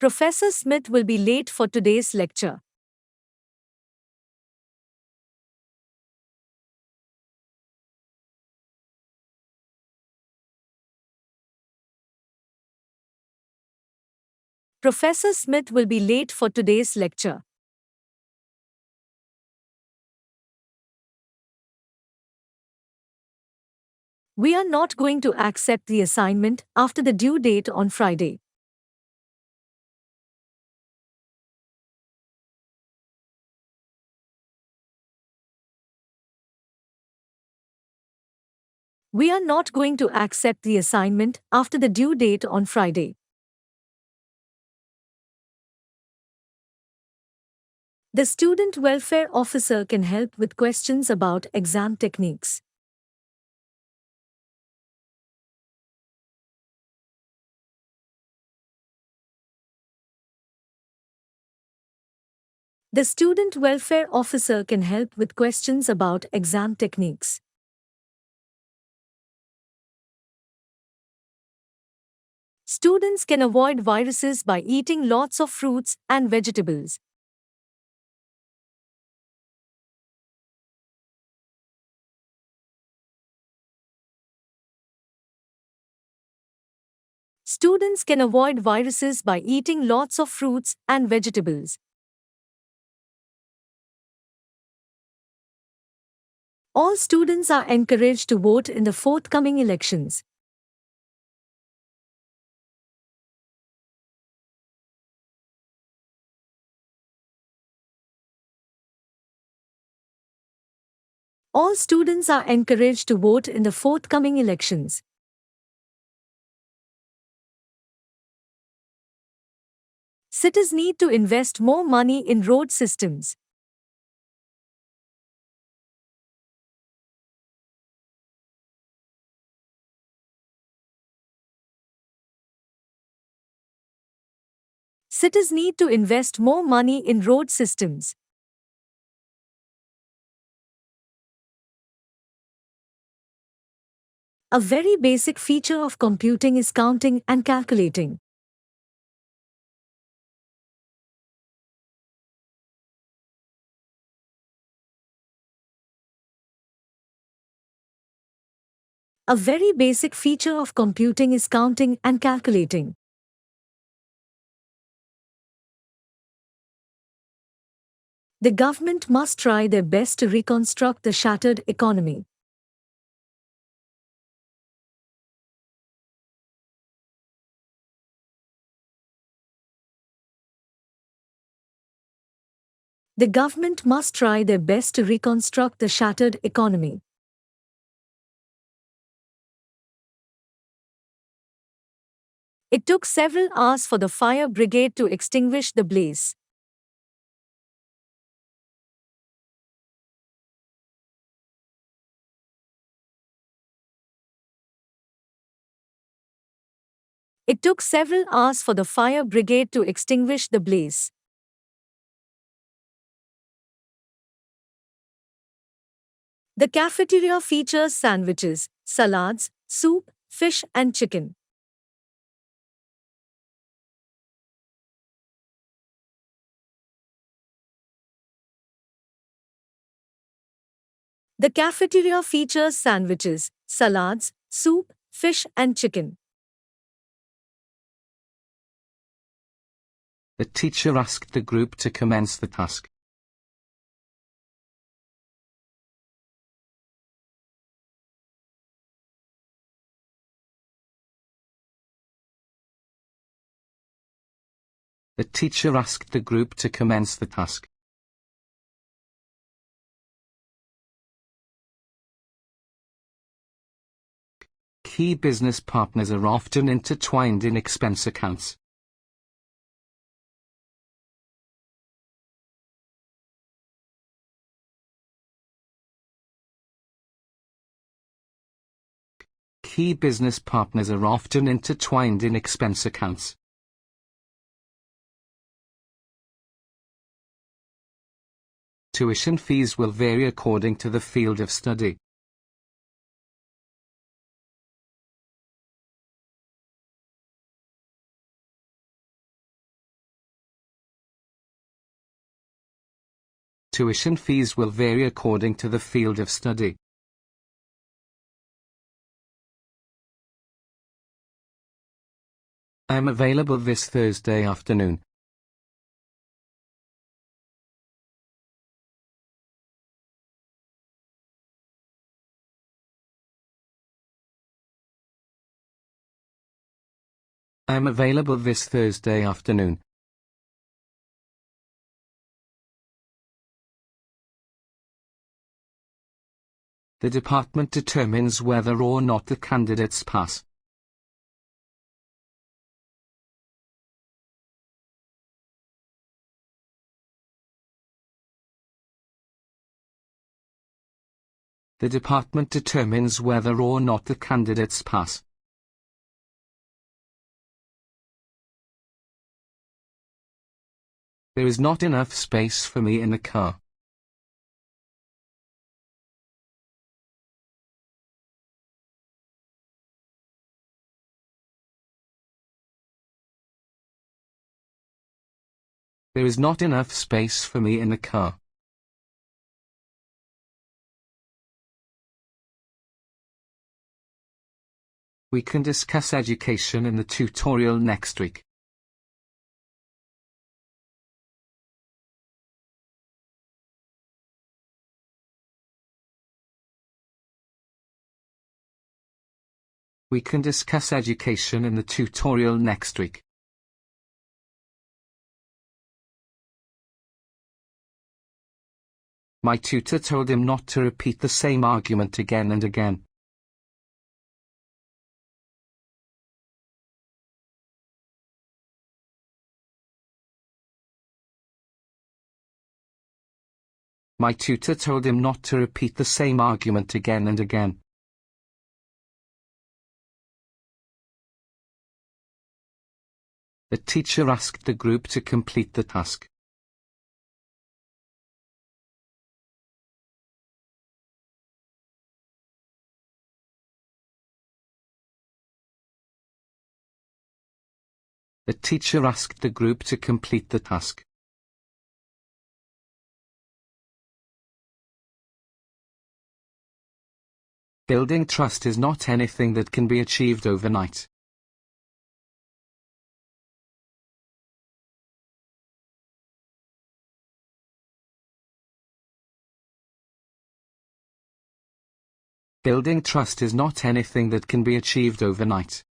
Professor Smith will be late for today's lecture. Professor Smith will be late for today's lecture. We are not going to accept the assignment after the due date on Friday. We are not going to accept the assignment after the due date on Friday. The student welfare officer can help with questions about exam techniques. The student welfare officer can help with questions about exam techniques. Students can avoid viruses by eating lots of fruits and vegetables. Students can avoid viruses by eating lots of fruits and vegetables. All students are encouraged to vote in the forthcoming elections. All students are encouraged to vote in the forthcoming elections. Cities need to invest more money in road systems. Cities need to invest more money in road systems. A very basic feature of computing is counting and calculating. A very basic feature of computing is counting and calculating. The government must try their best to reconstruct the shattered economy. The government must try their best to reconstruct the shattered economy. It took several hours for the fire brigade to extinguish the blaze. It took several hours for the fire brigade to extinguish the blaze. The cafeteria features sandwiches, salads, soup, fish and chicken. The cafeteria features sandwiches, salads, soup, fish and chicken. The teacher asked the group to commence the task. The teacher asked the group to commence the task. Key business partners are often intertwined in expense accounts. Key business partners are often intertwined in expense accounts. Tuition fees will vary according to the field of study. Tuition fees will vary according to the field of study. I am available this Thursday afternoon. I am available this Thursday afternoon. The department determines whether or not the candidates pass. The department determines whether or not the candidates pass. There is not enough space for me in the car. There is not enough space for me in the car. We can discuss education in the tutorial next week. We can discuss education in the tutorial next week. My tutor told him not to repeat the same argument again and again. My tutor told him not to repeat the same argument again and again. The teacher asked the group to complete the task. The teacher asked the group to complete the task. Building trust is not anything that can be achieved overnight. Building trust is not anything that can be achieved overnight.